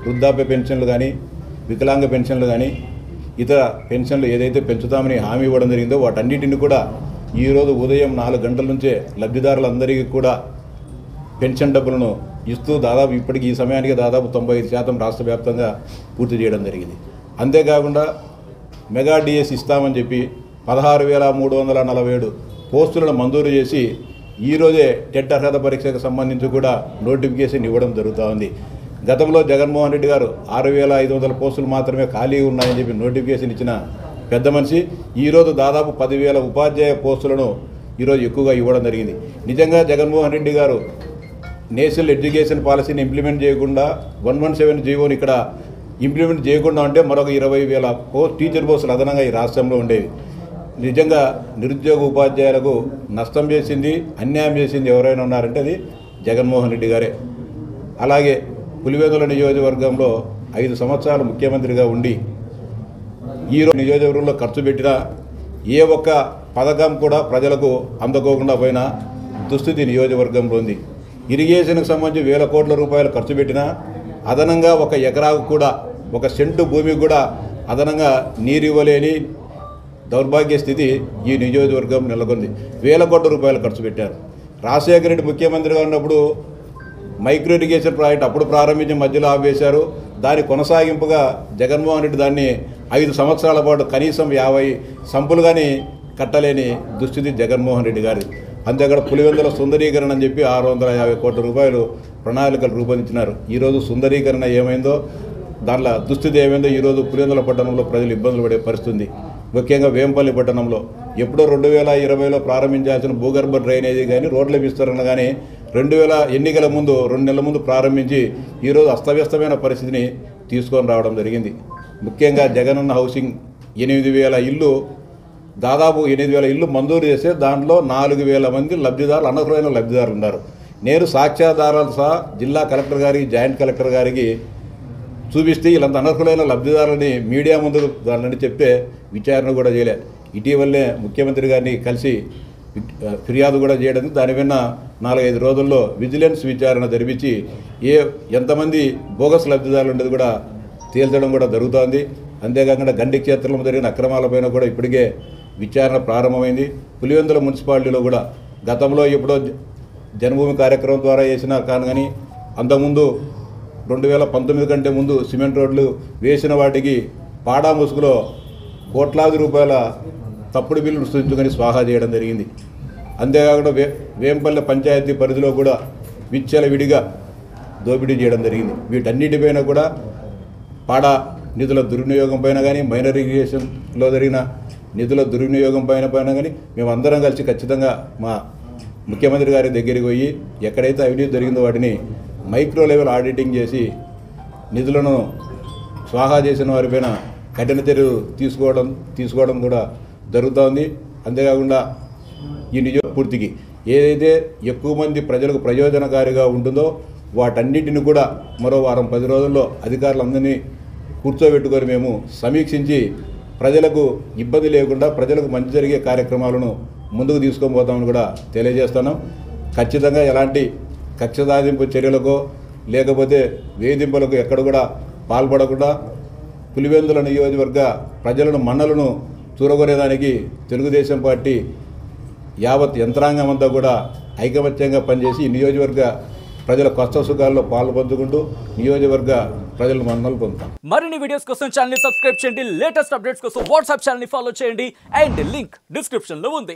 వృద్ధాప్య పెన్షన్లు కానీ, వికలాంగ పెన్షన్లు కానీ, ఇతర పెన్షన్లు ఏదైతే పెంచుతామని హామీ ఇవ్వడం జరిగిందో వాటన్నిటిని కూడా ఈరోజు ఉదయం 4 గంటల నుంచే లబ్ధిదారులందరికీ కూడా పెన్షన్ డబ్బులను ఇస్తూ దాదాపు ఇప్పటికి ఈ సమయానికి దాదాపు 95% రాష్ట్ర వ్యాప్తంగా పూర్తి చేయడం జరిగింది. అంతేకాకుండా మెగా డిఎస్ ఇస్తామని చెప్పి 16,347 పోస్టులను మంజూరు చేసి ఈరోజే టెట్ అర్హత పరీక్షకు సంబంధించి కూడా నోటిఫికేషన్ ఇవ్వడం జరుగుతూ ఉంది. గతంలో జగన్మోహన్ రెడ్డి గారు 6,500 పోస్టులు మాత్రమే ఖాళీ ఉన్నాయని చెప్పి నోటిఫికేషన్ ఇచ్చిన పెద్ద మనిషి ఈరోజు దాదాపు 10,000 ఉపాధ్యాయ పోస్టులను ఈరోజు ఎక్కువగా ఇవ్వడం జరిగింది. నిజంగా జగన్మోహన్ రెడ్డి గారు నేషనల్ ఎడ్యుకేషన్ పాలసీని ఇంప్లిమెంట్ చేయకుండా 117 జీవోని ఇక్కడ ఇంప్లిమెంట్ చేయకుండా ఉంటే మరొక 20,000 టీచర్ పోస్టులు అదనంగా ఈ రాష్ట్రంలో ఉండేవి. నిజంగా నిరుద్యోగ ఉపాధ్యాయులకు నష్టం చేసింది, అన్యాయం చేసింది ఎవరైనా ఉన్నారంటే అది జగన్మోహన్ రెడ్డి గారే. అలాగే పులివెందుల నియోజకవర్గంలో 5 సంవత్సరాలు ముఖ్యమంత్రిగా ఉండి ఈరోజు నియోజకవర్గంలో ఖర్చు పెట్టిన ఏ ఒక్క పథకం కూడా ప్రజలకు అందకోకుండా పోయిన దుస్థితి నియోజకవర్గంలో ఉంది. ఇరిగేషన్కి సంబంధించి 1,000 కోట్ల రూపాయలు ఖర్చు పెట్టినా అదనంగా 1 ఎకరాకు కూడా 1 సెంటు భూమికి కూడా అదనంగా నీరు ఇవ్వలేని దౌర్భాగ్య స్థితి ఈ నియోజకవర్గం నెలకొంది. 1,000 కోట్ల రూపాయలు ఖర్చు పెట్టారు. రాజశేఖర రెడ్డి ముఖ్యమంత్రిగా ఉన్నప్పుడు మైక్రో ఇరిగేషన్ ప్రాజెక్ట్ అప్పుడు ప్రారంభించి మధ్యలో ఆపేశారు. దాని కొనసాగింపుగా జగన్మోహన్ రెడ్డి దాన్ని 5 సంవత్సరాల పాటు కనీసం 50 సంపులు కానీ కట్టలేని దుస్థితి జగన్మోహన్ రెడ్డి గారిది. అంతేకాదు పులివెందుల సుందరీకరణ అని చెప్పి 650 కోట్ల రూపాయలు ప్రణాళికలు రూపొందించినారు. ఈరోజు సుందరీకరణ ఏమైందో, దాంట్లో దుస్థితి ఏమైందో ఈరోజు పులివెందుల పట్టణంలో ప్రజలు ఇబ్బందులు పడే పరిస్థితి. ముఖ్యంగా వేంపల్లి పట్టణంలో ఎప్పుడో 2020లో ప్రారంభించాల్సిన భూగర్భ డ్రైనేజీ కానీ రోడ్ల విస్తరణ కానీ 2000 ఎన్నికల ముందు 2 నెలల ముందు ప్రారంభించి ఈరోజు అస్తవ్యస్తమైన పరిస్థితిని తీసుకొని రావడం జరిగింది. ముఖ్యంగా జగనన్న హౌసింగ్ 8,000 ఇళ్ళు, దాదాపు 8,000 ఇళ్ళు మంజూరు చేస్తే దాంట్లో 4,000 మంది లబ్ధిదారులు, అనర్హులైన లబ్ధిదారులు ఉన్నారు. నేను సాక్ష్యాధారాలు సహా జిల్లా కలెక్టర్ గారికి, జాయింట్ కలెక్టర్ గారికి చూపిస్తే వీళ్ళంత అనర్హులైన లబ్ధిదారులని మీడియా ముందు దానిని చెప్తే విచారణ కూడా చేయలే. ఇటీవలనే ముఖ్యమంత్రి గారిని కలిసి ఫిర్యాదు కూడా చేయడం, దాని విన్న 4-5 రోజుల్లో విజిలెన్స్ విచారణ జరిపించి ఎంతమంది బోగస్ లబ్ధిదారులు ఉండేది కూడా తేల్చడం కూడా జరుగుతోంది. అంతేకాకుండా గండి క్షేత్రంలో జరిగిన అక్రమాలపైన కూడా ఇప్పటికే విచారణ ప్రారంభమైంది. పులివెందుల మున్సిపాలిటీలో కూడా గతంలో ఎప్పుడో జన్మభూమి కార్యక్రమం ద్వారా చేసిన కానీ అంతకుముందు 2019 కంటే ముందు సిమెంట్ రోడ్లు వేసిన వాటికి పాడా ముసుగులో కోట్లాది రూపాయల తప్పుడు బిల్లులు సృష్టించుకొని స్వాహా చేయడం జరిగింది. అంతేకాకుండా వేంపల్లె పంచాయతీ పరిధిలో కూడా విచ్చలవిడిగా దోపిడీ చేయడం జరిగింది. వీటన్నిటిపైన కూడా పాడా నిధుల దుర్వినియోగం పైన కానీ, మైనర్ ఇరిగేషన్లో జరిగిన నిధుల దుర్వినియోగం పైన కానీ మేమందరం కలిసి ఖచ్చితంగా మా ముఖ్యమంత్రి గారి దగ్గరికి పోయి ఎక్కడైతే అవినీతి జరిగిందో వాటిని మైక్రో లెవెల్ ఆడిటింగ్ చేసి నిధులను స్వాహా చేసిన వారిపైన కఠిన చర్యలు తీసుకోవడం కూడా జరుగుతోంది. అంతేకాకుండా ఈ పూర్తికి ఏదైతే ఎక్కువ మంది ప్రజలకు ప్రయోజనకారిగా ఉంటుందో వాటన్నిటిని కూడా మరో వారం 10 రోజుల్లో అధికారులందరినీ కూర్చోబెట్టుకొని మేము సమీక్షించి ప్రజలకు ఇబ్బంది లేకుండా ప్రజలకు మంచి జరిగే కార్యక్రమాలను ముందుకు తీసుకొని పోతామని కూడా తెలియజేస్తున్నాం. ఖచ్చితంగా ఎలాంటి కక్ష సాధింపు చర్యలకో లేకపోతే వేధింపులకు ఎక్కడ కూడా పాల్పడకుండా పులివెందుల నియోజకవర్గ ప్రజలను మన్నలను చూరగొనేదానికి తెలుగుదేశం పార్టీ యావత్ యంత్రాంగం అంతా కూడా ఐకమత్యంగా పనిచేసి ఈ నియోజకవర్గ ప్రజల కష్ట సుఖాల్లో పాల్పంచుకుంటూ నియోజకవర్గ ప్రజల మన్నలు పొందుతాం. మరిన్ని వీడియోస్ కోసం ఛానల్ ని సబ్స్క్రైబ్ చేయండి. లేటెస్ట్ అప్డేట్స్ కోసం వాట్సాప్ ఛానల్ ని ఫాలో చేయండి. అండ్ లింక్ డిస్క్రిప్షన్ లో ఉంది.